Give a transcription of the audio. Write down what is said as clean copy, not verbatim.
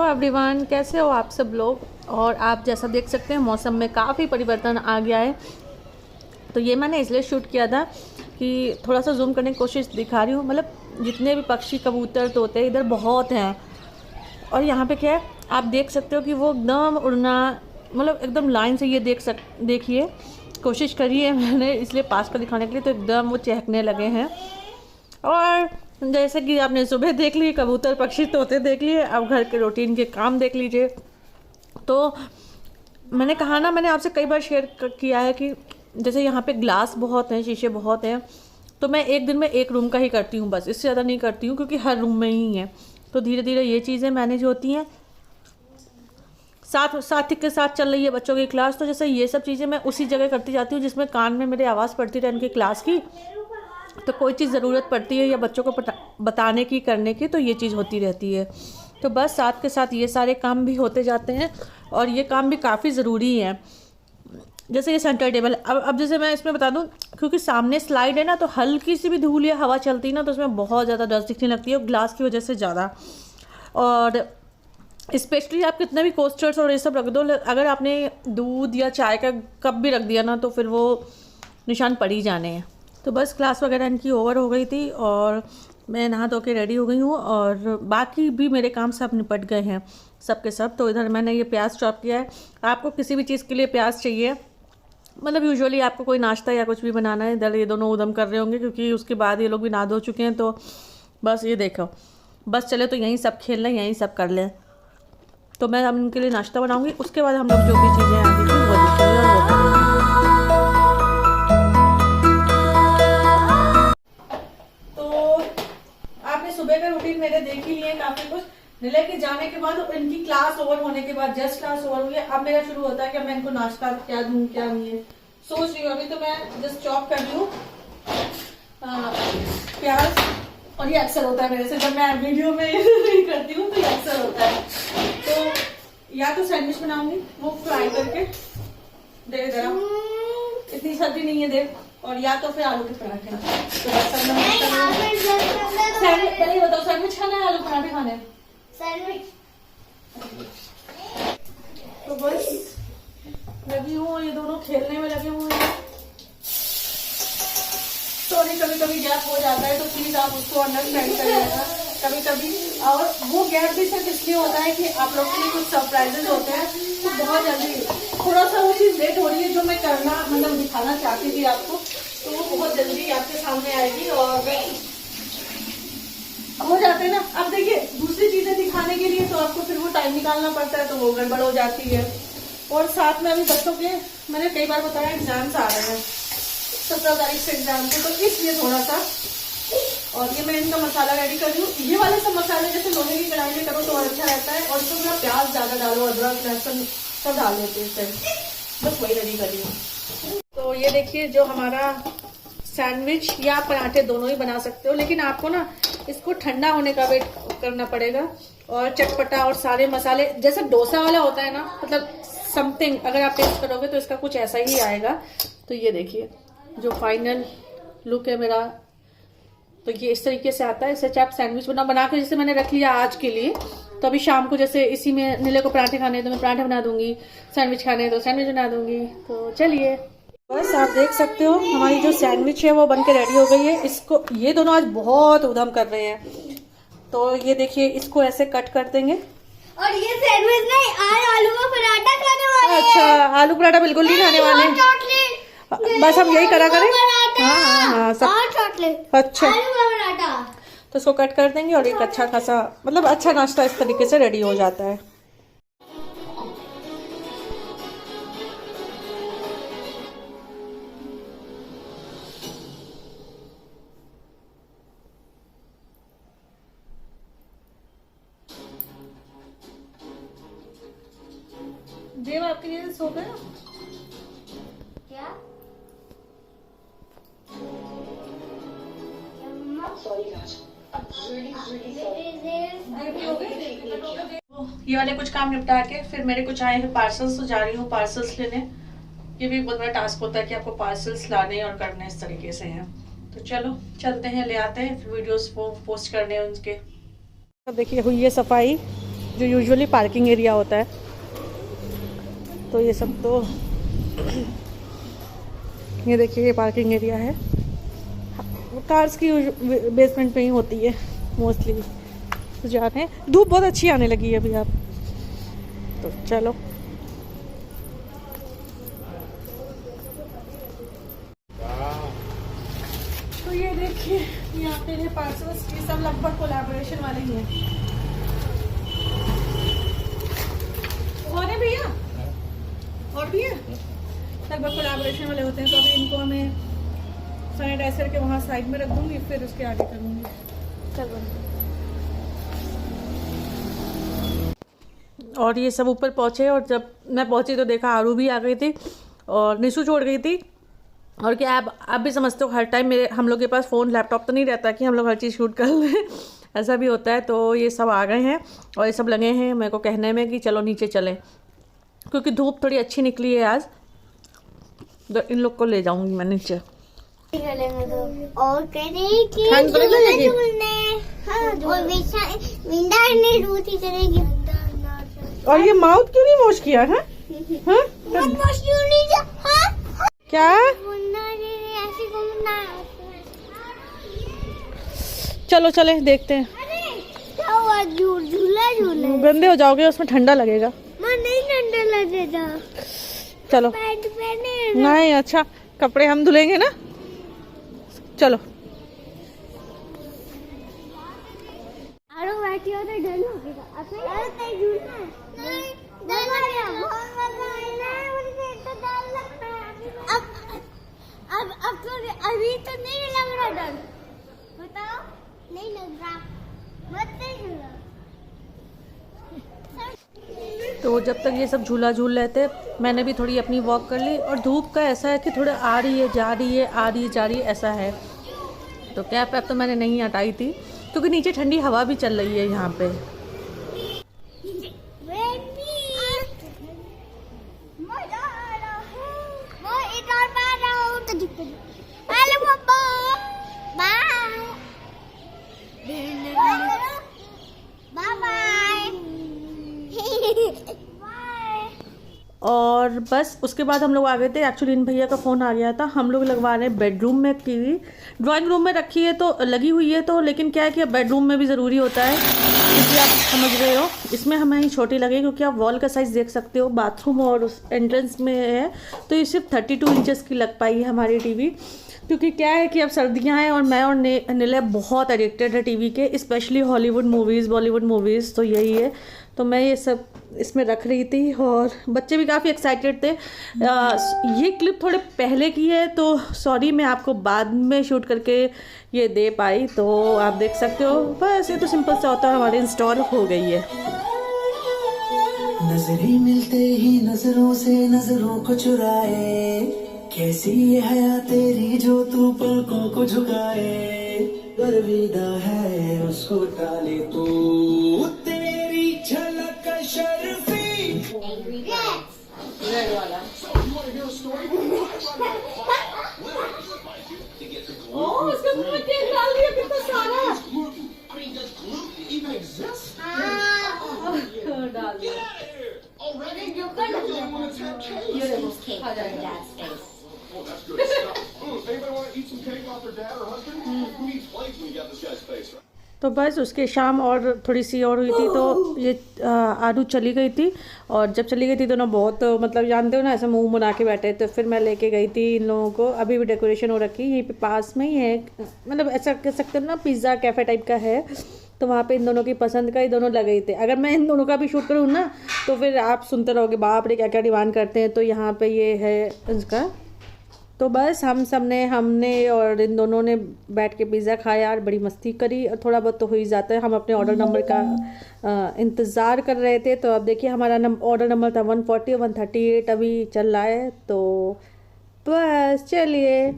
Everyone, कैसे हो आप सब लोग। और आप जैसा देख सकते हैं मौसम में काफ़ी परिवर्तन आ गया है। तो ये मैंने इसलिए शूट किया था कि थोड़ा सा जूम करने की कोशिश दिखा रही हूँ। मतलब जितने भी पक्षी कबूतर तोते इधर बहुत हैं। और यहाँ पे क्या है आप देख सकते हो कि वो एकदम उड़ना, मतलब एकदम लाइन से ये देखिए, कोशिश करिए मैंने इसलिए पास का दिखाने के लिए। तो एकदम वो चहकने लगे हैं। और जैसे कि आपने सुबह देख ली कबूतर पक्षी तोते देख लिए, अब घर के रूटीन के काम देख लीजिए। तो मैंने कहा ना, मैंने आपसे कई बार शेयर किया है कि जैसे यहाँ पे ग्लास बहुत हैं, शीशे बहुत हैं, तो मैं एक दिन में एक रूम का ही करती हूँ, बस इससे ज़्यादा नहीं करती हूँ क्योंकि हर रूम में ही है। तो धीरे धीरे ये चीज़ें मैनेज होती हैं। साथ के साथ चल रही है बच्चों की क्लास, तो जैसे ये सब चीज़ें मैं उसी जगह करती जाती हूँ जिसमें कान में मेरे आवाज़ पड़ती रहे उनकी क्लास की। तो कोई चीज़ ज़रूरत पड़ती है या बच्चों को बताने की, करने की, तो ये चीज़ होती रहती है। तो बस साथ के साथ ये सारे काम भी होते जाते हैं और ये काम भी काफ़ी ज़रूरी है। जैसे ये सेंटर टेबल, अब जैसे मैं इसमें बता दूं, क्योंकि सामने स्लाइड है ना, तो हल्की सी भी धूल या हवा चलती है ना तो उसमें बहुत ज़्यादा डस्ट दिखने लगती है, ग्लास की वजह से ज़्यादा। और स्पेशली आप कितने भी कोस्टर्स और ये सब रख दो, अगर आपने दूध या चाय का कप भी रख दिया ना तो फिर वो निशान पड़ ही जाने हैं। तो बस क्लास वगैरह इनकी ओवर हो गई थी और मैं नहा धो के रेडी हो गई हूँ और बाकी भी मेरे काम सब निपट गए हैं सब के सब। तो इधर मैंने ये प्याज चॉप किया है। आपको किसी भी चीज़ के लिए प्याज चाहिए, मतलब यूजुअली आपको कोई नाश्ता या कुछ भी बनाना है, इधर ये दोनों उधम कर रहे होंगे क्योंकि उसके बाद ये लोग भी नहा धो चुके हैं। तो बस ये देखो, बस चले तो यहीं सब खेल लें, यहीं सब कर लें। तो मैं अब उनके लिए नाश्ता बनाऊँगी, उसके बाद हम लोग जो भी चीज़ें आगे की वो देखेंगे और वो करेंगे। सुबह का रूटीन मेरे देख ही लिए काफी कुछ। निलय के जाने के बाद और इनकी क्लास ओवर होने के बाद, जस्ट क्लास ओवर हुई है, अब मेरा शुरू होता है कि मैं इनको नाश्ता क्या दूं क्या नहीं है, सोच रही हूँ। अभी तो मैं जस्ट चॉप कर रही हूँ प्याज, और ये अक्सर होता है मेरे से जब मैं वीडियो में नहीं करती हूँ, तो ये अक्सर होता है। तो या तो सैंडविच बनाऊंगी वो फ्राई करके, देख जरा इतनी सर्दी नहीं है देख, और या तो फिर आलू के पराठे। तो पहले बताओ, सैंडविच खाना है आलू पराठे खाने? सैंडविच। तो बस लगी हूँ, ये दोनों खेलने में लगे हुए हैं। सॉरी कभी कभी गैप हो जाता है तो प्लीज आप उसको अंडरस्टैंड करिएगा कभी कभी। और वो गैप भी सिर्फ इसलिए होता है कि आप लोग के लिए कुछ सरप्राइजेस होते हैं, तो बहुत जल्दी थोड़ा सा वो चीज़ लेट हो रही है जो मैं करना, मतलब दिखाना चाहती थी आपको, तो वो बहुत जल्दी आपके सामने आएगी। और हो जाते हैं ना, अब देखिए दूसरी चीजें दिखाने के लिए तो आपको फिर वो टाइम निकालना पड़ता है, तो वो गड़बड़ हो जाती है। और साथ में अभी बच्चों के, मैंने कई बार बताया, एग्जाम्स आ रहे हैं 17 तारीख से एग्जाम थे, तो इसलिए थोड़ा सा। और ये मैं इनका मसाला रेडी कर रही हूँ। ये वाले सब मसाले जैसे लोहे की कढ़ाई में करो तो अच्छा रहता है, और इसको थोड़ा प्याज ज्यादा डालो, अदरक लहसुन सब डाल देते हैं, बस वही रेडी कर रही हूँ। तो ये देखिए जो हमारा सैंडविच या पराठे दोनों ही बना सकते हो, लेकिन आपको ना इसको ठंडा होने का वेट करना पड़ेगा। और चटपटा और सारे मसाले जैसे डोसा वाला होता है ना, मतलब समथिंग अगर आप टेस्ट करोगे तो इसका कुछ ऐसा ही आएगा। तो ये देखिए जो फाइनल लुक है मेरा, तो ये इस तरीके से आता है। इसे आप सैंडविच बना के जैसे मैंने रख लिया आज के लिए, तो अभी शाम को जैसे इसी में नीले को पराठे खाने तो मैं पराठे बना दूंगी, सैंडविच खाने तो सैंडविच बना दूंगी। तो चलिए, बस आप देख सकते हो हमारी जो सैंडविच है वो बन के रेडी हो गई है। इसको ये दोनों आज बहुत उधम कर रहे हैं, तो ये देखिए इसको ऐसे कट कर देंगे। और ये सैंडविच नहीं, आज आलू का पराठा खाने वाले हैं। अच्छा, आलू पराठा बिल्कुल नहीं खाने वाले, बस हम यही करा करें। हाँ सब। अच्छा, आलू का पराठा तो इसको कट कर देंगे और एक अच्छा खासा, मतलब अच्छा नाश्ता इस तरीके से रेडी हो जाता है। देव आपके लिए सो गया क्या? ये वाले कुछ काम निपटा के फिर मेरे कुछ आए हैं पार्सल्स, तो जा रही हूँ पार्सल्स लेने। ये भी बहुत बड़ा टास्क होता है कि आपको पार्सल्स लाने और करने इस तरीके से हैं। तो चलो चलते हैं, ले आते हैं, फिर वीडियोस वो पोस्ट करने हैं उनके। अब देखिए हुई है सफाई, जो यूजुअली पार्किंग एरिया होता है। तो ये सब तो ये देखिए ये पार्किंग एरिया है। कार्स की बेसमेंट पे ही होती है मोस्टली। तो जा रहे हैं, धूप बहुत अच्छी आने लगी है अभी आप, तो चलो। तो ये देखिए यहाँ पे है पार्सल्स, ये सब लगभग कोलैबोरेशन वाले ही हैं। और है भैया, और भी है, लगभग कोलैबोरेशन वाले होते हैं। तो अभी इनको हमें सैनिटाइजर के वहाँ साइड में रख दूंगी, फिर उसके आगे करूँगी। चलो। और ये सब ऊपर पहुँचे, और जब मैं पहुँची तो देखा आरू भी आ गई थी और निशु छोड़ गई थी। और क्या आप भी समझते हो, हर टाइम हम लोग के पास फ़ोन लैपटॉप तो नहीं रहता कि हम लोग हर चीज़ शूट कर लें। ऐसा भी होता है। तो ये सब आ गए हैं और ये सब लगे हैं मेरे को कहने में कि चलो नीचे चलें, क्योंकि धूप थोड़ी अच्छी निकली है आज। तो इन लोग को ले जाऊंगी मैं नीचे। और करेगी करेगी। और ये माउथ क्यों नहीं वॉश किया है? क्या चलो चले देखते हैं। झूला झूला गंदे हो जाओगे, उसमें ठंडा लगेगा। नहीं ठंडा लगेगा। चलो नहीं, अच्छा कपड़े हम धुलेंगे ना। चलो बैठी हो तो डर लगेगा। अब तो अभी तो नहीं लग रहा डर, बताओ। नहीं लग रहा, मत झूला। तो जब तक ये सब झूला झूल रहे थे, मैंने भी थोड़ी अपनी वॉक कर ली। और धूप का ऐसा है कि थोड़ा आ रही है जा रही है, आ रही है जा रही है, ऐसा है। तो कैप वैप तो मैंने नहीं हटाई थी, क्योंकि नीचे ठंडी हवा भी चल रही है यहाँ पे। और बस उसके बाद हम लोग आ गए थे। एक्चुअली इन भैया का फ़ोन आ गया था। हम लोग लगवा रहे हैं बेडरूम में टीवी। ड्राइंग रूम में रखी है तो लगी हुई है, तो लेकिन क्या है कि अब बेडरूम में भी ज़रूरी होता है, क्योंकि आप समझ रहे हो इसमें हमें ही छोटी लगे, क्योंकि आप वॉल का साइज़ देख सकते हो। बाथरूम और उस एंट्रेंस में है तो ये सिर्फ 32 इंचेस की लग पाई है हमारी टीवी। क्योंकि क्या है कि अब सर्दियां हैं और मैं और निलय बहुत एडिक्टेड है टीवी के, specially Hollywood movies, Bollywood movies. तो यही है, तो मैं ये सब इसमें रख रही थी और बच्चे भी काफ़ी एक्साइटेड थे। ये क्लिप थोड़े पहले की है, तो सॉरी मैं आपको बाद में शूट करके ये दे पाई। तो आप देख सकते हो, बस ये तो सिंपल सा होता है, हमारे इंस्टॉल हो गई है। नजरें मिलते ही नजरों से नजरों को चुराए, कैसी ये हया तेरी जो तू पलकों को झुकाए। गर्विदा है उसको टाले तू, तेरी झलक शर्फी। रेड वाला ओह, उसके मुंह में केक डाल दिया, कितना सारा डाल दिया। Oh, that's good stuff. Anybody want to eat some cake off their dad or husband? Who eats plates when you got this guy's face, right? तो बस उसके शाम और थोड़ी सी और हुई थी, तो ये आरू चली गई थी। और जब चली गई थी तो ना बहुत, मतलब जानते हो ना, ऐसे मुंह बना के बैठे। तो फिर मैं लेके गई थी इन लोगों को। अभी भी डेकोरेशन हो रखी, यहीं पे पास में ही है, मतलब ऐसा कह सकते हो ना, पिज़्ज़ा कैफ़े टाइप का है। तो वहाँ पे इन दोनों की पसंद का ही दोनों लगे थे। अगर मैं इन दोनों का भी शूट करूँ ना, तो फिर आप सुनते रहोगे बाप रे क्या क्या डिमांड करते हैं। तो यहाँ पे ये है इसका। तो बस हमने और इन दोनों ने बैठ के पिज़्ज़ा खाया और बड़ी मस्ती करी। और थोड़ा बहुत तो हो ही जाता है। हम अपने ऑर्डर नंबर का इंतज़ार कर रहे थे। तो अब देखिए हमारा ऑर्डर नंबर था 140 और 138 अभी चल रहा है। तो बस चलिए।